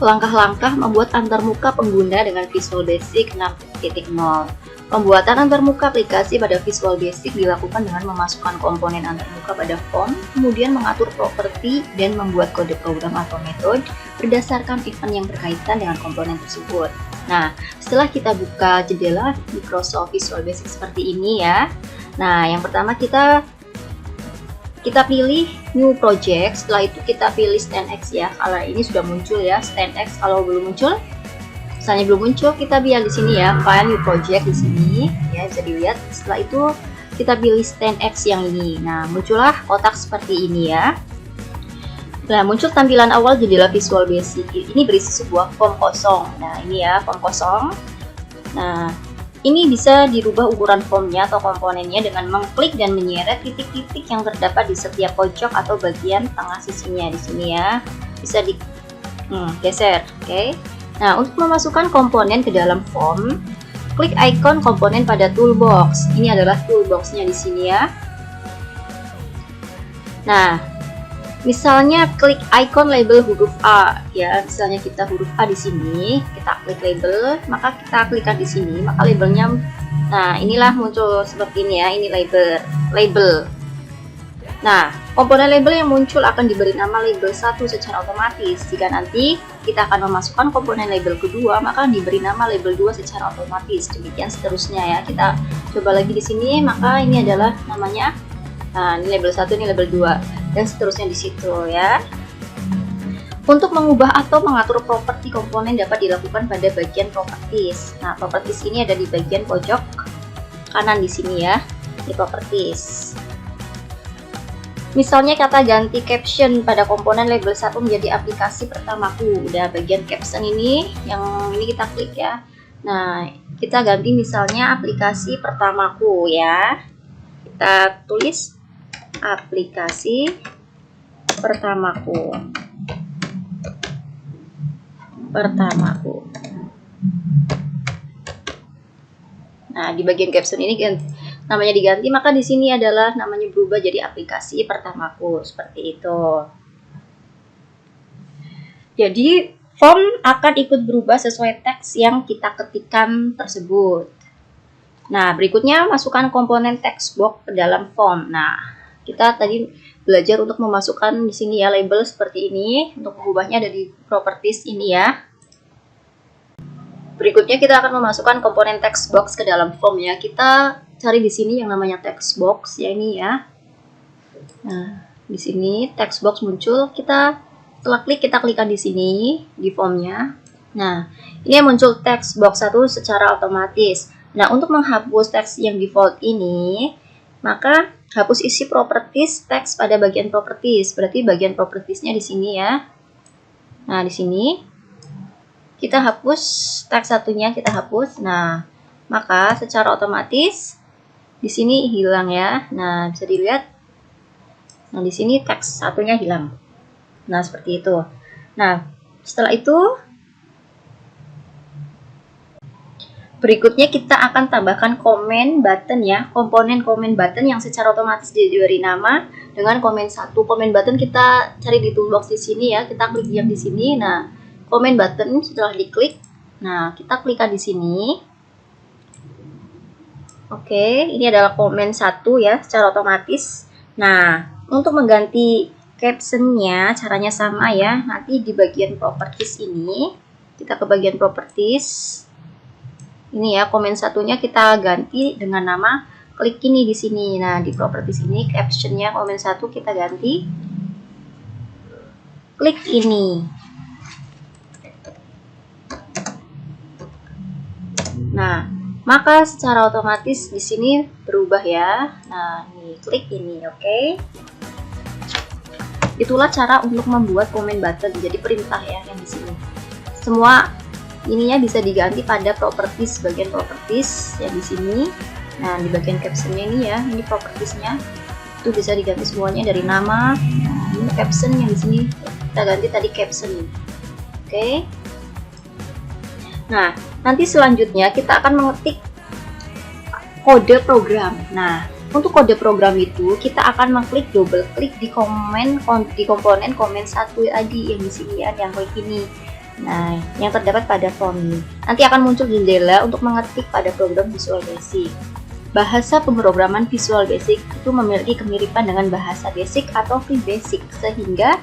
Langkah-langkah membuat antarmuka pengguna dengan Visual Basic 6.0. Pembuatan antarmuka aplikasi pada Visual Basic dilakukan dengan memasukkan komponen antarmuka pada form, kemudian mengatur properti dan membuat kode program atau metode berdasarkan event yang berkaitan dengan komponen tersebut. Nah, setelah kita buka jendela Microsoft Visual Basic seperti ini ya. Nah, yang pertama kita pilih new project, setelah itu kita pilih StandX ya. Kalau ini sudah muncul ya, StandX. Kalau belum muncul, misalnya belum muncul, kita lihat di sini ya, file new project di sini ya, bisa dilihat. Setelah itu kita pilih StandX yang ini. Nah, muncullah kotak seperti ini ya. Nah, muncul tampilan awal jendela Visual Basic. Ini berisi sebuah form kosong. Nah, ini ya, form kosong. Nah, ini bisa dirubah ukuran formnya atau komponennya dengan mengklik dan menyeret titik-titik yang terdapat di setiap pojok atau bagian tengah sisinya di sini ya. Bisa di geser, oke. Nah, untuk memasukkan komponen ke dalam form, klik icon komponen pada toolbox. Ini adalah toolboxnya di sini ya. Nah, misalnya klik icon label huruf A ya, misalnya kita huruf A di sini, kita klik label, maka kita klikkan di sini, maka labelnya, nah inilah muncul seperti ini ya, ini label. Nah, komponen label yang muncul akan diberi nama label 1 secara otomatis. Jika nanti kita akan memasukkan komponen label kedua, maka diberi nama label 2 secara otomatis. Demikian seterusnya ya. Kita coba lagi di sini, maka ini adalah namanya, nah ini label 1, ini label 2. Dan seterusnya di situ ya. Untuk mengubah atau mengatur properti komponen dapat dilakukan pada bagian properties. Nah, properties ini ada di bagian pojok kanan di sini ya, di properties. Misalnya kata ganti caption pada komponen label 1 menjadi aplikasi pertamaku. Udah bagian caption ini, yang ini kita klik ya. Nah, kita ganti misalnya aplikasi pertamaku ya. Kita tulis aplikasi pertamaku. Nah, di bagian caption ini namanya diganti, maka di sini adalah namanya berubah jadi aplikasi pertamaku, seperti itu. Jadi form akan ikut berubah sesuai teks yang kita ketikkan tersebut. Nah, berikutnya masukkan komponen text box ke dalam form. Nah, kita tadi belajar untuk memasukkan di sini ya label seperti ini. Untuk mengubahnya ada di properties ini ya. Berikutnya kita akan memasukkan komponen text box ke dalam form ya. Kita cari di sini yang namanya text box ya, ini ya. Nah, di sini text box muncul. Setelah klik, kita klikkan di sini di formnya. Nah, ini muncul text box 1 secara otomatis. Nah, untuk menghapus teks yang default ini, maka hapus isi properties teks pada bagian properties. Berarti bagian propertiesnya di sini ya. Nah, di sini kita hapus teks satunya, kita hapus. Nah, maka secara otomatis di sini hilang ya. Nah, bisa dilihat. Nah, di sini teks satunya hilang. Nah, seperti itu. Nah, setelah itu berikutnya kita akan tambahkan komen button ya, komponen komen button yang secara otomatis diberi nama dengan komen 1. Komen button kita cari di toolbox di sini ya, kita klik yang di sini. Nah, komen button setelah diklik, nah kita klikkan di sini. Oke, ini adalah komen 1 ya, secara otomatis. Nah, untuk mengganti captionnya caranya sama ya, nanti di bagian properties ini, kita ke bagian properties. Ini ya, komen satunya kita ganti dengan nama, klik ini di sini. Nah, di properties ini captionnya komen 1 kita ganti, klik ini. Nah, maka secara otomatis di sini berubah ya. Nah, ini klik ini, oke. Itulah cara untuk membuat komen button, jadi perintah ya yang di sini. Semua ininya bisa diganti pada properties, bagian properties yang di sini. Nah, di bagian captionnya ini ya, ini propertiesnya itu bisa diganti semuanya dari nama. Nah, ini caption yang di sini kita ganti tadi caption. Oke. Nah, nanti selanjutnya kita akan mengetik kode program. Nah, untuk kode program itu kita akan mengklik double klik di komponen komen 1 tadi yang di sini ya, yang klik ini. Nah, yang terdapat pada form ini. Nanti akan muncul jendela untuk mengetik pada program Visual Basic. Bahasa pemrograman Visual Basic itu memiliki kemiripan dengan bahasa Basic atau Free Basic, sehingga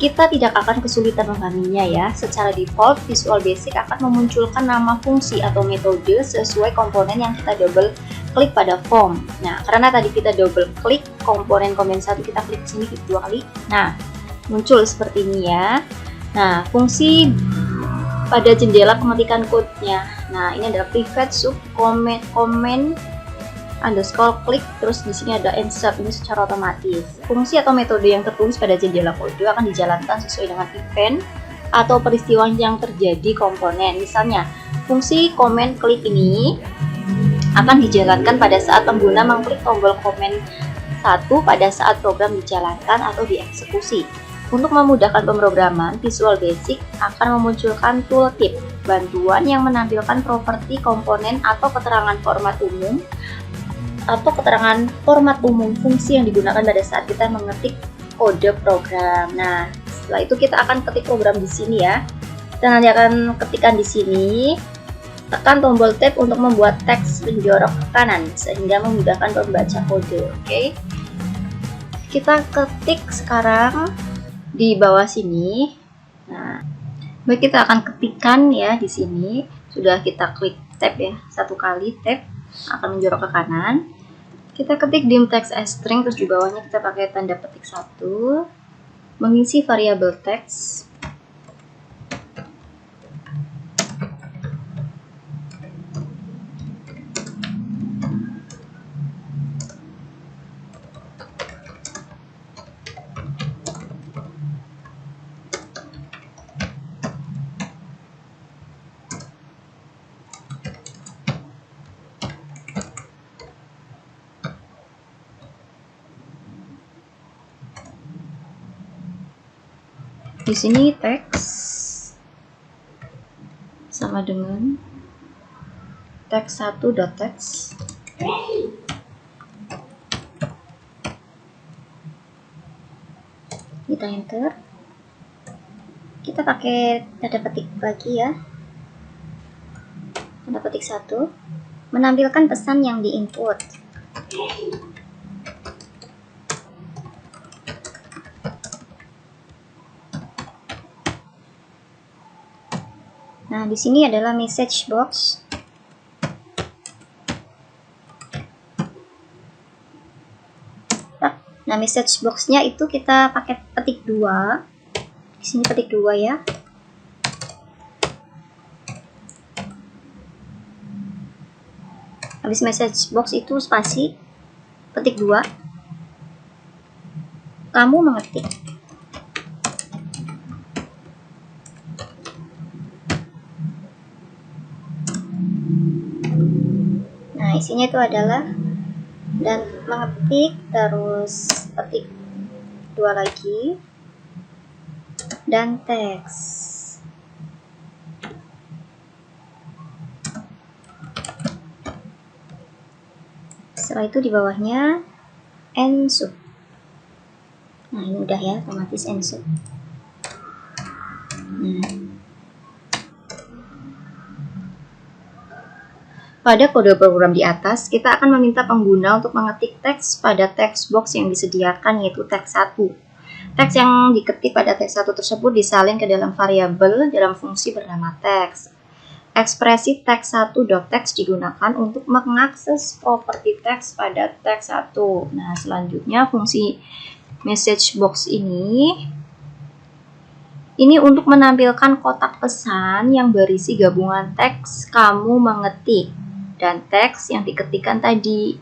kita tidak akan kesulitan memahaminya ya. Secara default, Visual Basic akan memunculkan nama fungsi atau metode sesuai komponen yang kita double klik pada form. Nah, karena tadi kita double klik komponen komen 1, kita klik sini 2 kali. Nah, muncul seperti ini ya. Nah, fungsi pada jendela kemetikan code-nya. Nah, ini adalah private sub comment underscore klik, terus di sini ada insert, ini secara otomatis. Fungsi atau metode yang tertulis pada jendela kode akan dijalankan sesuai dengan event atau peristiwa yang terjadi komponen. Misalnya, fungsi comment klik ini akan dijalankan pada saat pengguna mengklik tombol komen 1 pada saat program dijalankan atau dieksekusi. Untuk memudahkan pemrograman, Visual Basic akan memunculkan tooltip, bantuan yang menampilkan properti komponen atau keterangan format umum fungsi yang digunakan pada saat kita mengetik kode program. Nah, setelah itu kita akan ketik program di sini ya. Kita nanti akan ketikkan di sini. Tekan tombol tab untuk membuat teks menjorok ke kanan sehingga memudahkan pembaca kode. Oke. Kita ketik sekarang di bawah sini. Nah, baik, kita akan ketikkan ya di sini. Sudah kita klik tab ya, 1 kali tab akan menjorok ke kanan. Kita ketik dim text as string, terus di bawahnya kita pakai tanda petik 1, mengisi variabel teks. Di sini teks sama dengan teks1.txt. Kita enter. Kita pakai tanda petik lagi ya. Tanda petik 1 menampilkan pesan yang diinput. Nah, di sini adalah message box. Nah, message box-nya itu kita pakai petik 2. Di sini petik 2 ya. Habis message box itu spasi, petik 2. Kamu mengetik. Nah, isinya itu adalah dan mengetik, terus petik 2 lagi, dan teks. Setelah itu di bawahnya end sub. Nah, ini udah ya, otomatis end sub. Pada kode program di atas, kita akan meminta pengguna untuk mengetik teks pada text box yang disediakan, yaitu teks 1. Teks yang diketik pada teks 1 tersebut disalin ke dalam variabel dalam fungsi bernama teks. Ekspresi teks1.txt digunakan untuk mengakses properti teks pada teks 1. Nah, selanjutnya fungsi message box ini untuk menampilkan kotak pesan yang berisi gabungan teks kamu mengetik dan teks yang diketikkan tadi.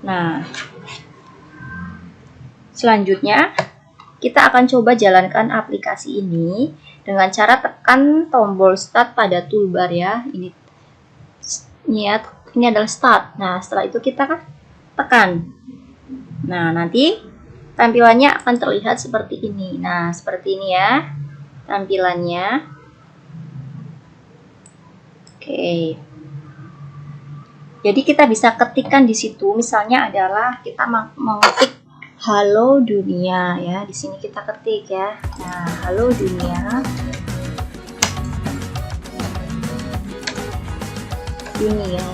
Nah, selanjutnya kita akan coba jalankan aplikasi ini dengan cara tekan tombol start pada toolbar ya. Ini adalah start. Nah, setelah itu kita tekan. Nah, nanti tampilannya akan terlihat seperti ini. Nah, seperti ini ya tampilannya. Oke. Jadi kita bisa ketikkan di situ, misalnya adalah kita mengetik halo dunia ya. Di sini kita ketik ya. Nah, halo dunia. Dunia.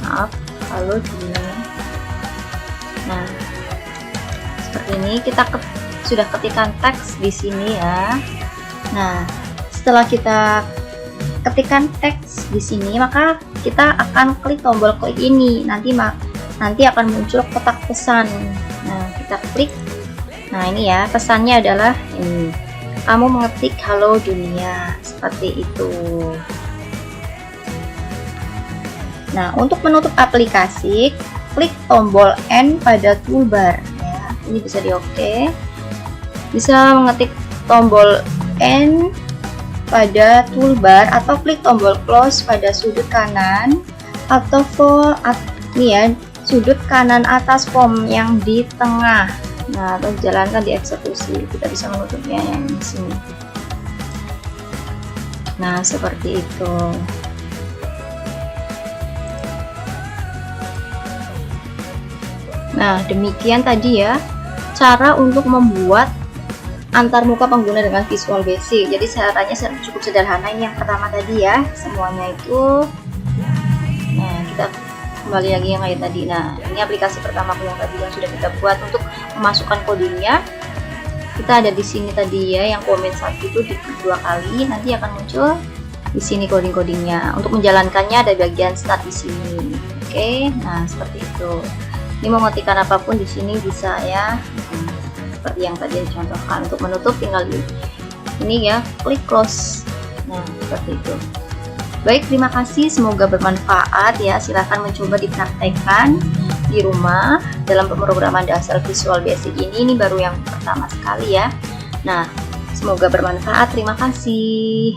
Maaf, halo dunia. Nah, seperti ini kita sudah ketikkan teks di sini ya. Nah, setelah kita ketikkan teks di sini, maka kita akan klik tombol klik ini. Nanti akan muncul kotak pesan. Nah, kita klik. Nah, ini ya, pesannya adalah ini. Kamu mengetik halo dunia, seperti itu. Nah, untuk menutup aplikasi, klik tombol N pada toolbar ya. Ini bisa di oke. Bisa mengetik tombol N pada toolbar atau klik tombol close pada sudut kanan atau ini ya, sudut kanan atas form yang di tengah. Nah, atau jalankan di eksekusi. Kita bisa menutupnya yang di sini. Nah, seperti itu. Nah, demikian tadi ya cara untuk membuat antarmuka pengguna dengan Visual Basic. Jadi caranya cukup sederhana. Ini yang pertama tadi ya, semuanya itu. Nah, kita kembali lagi yang kayak tadi. Nah, ini aplikasi pertama yang tadi yang sudah kita buat. Untuk memasukkan codingnya, kita ada di sini tadi ya, yang komen satu itu di 2 kali, nanti akan muncul di sini coding-codingnya. Untuk menjalankannya ada bagian start di sini. Oke, nah seperti itu. Ini mau ngetikkan apapun di sini bisa ya. Seperti yang tadi dicontohkan. Untuk menutup tinggal di ini ya, klik close. Nah, seperti itu. Baik, terima kasih, semoga bermanfaat ya. Silahkan mencoba dipraktekkan di rumah dalam pemrograman dasar Visual Basic ini baru yang pertama sekali ya. Nah, semoga bermanfaat. Terima kasih.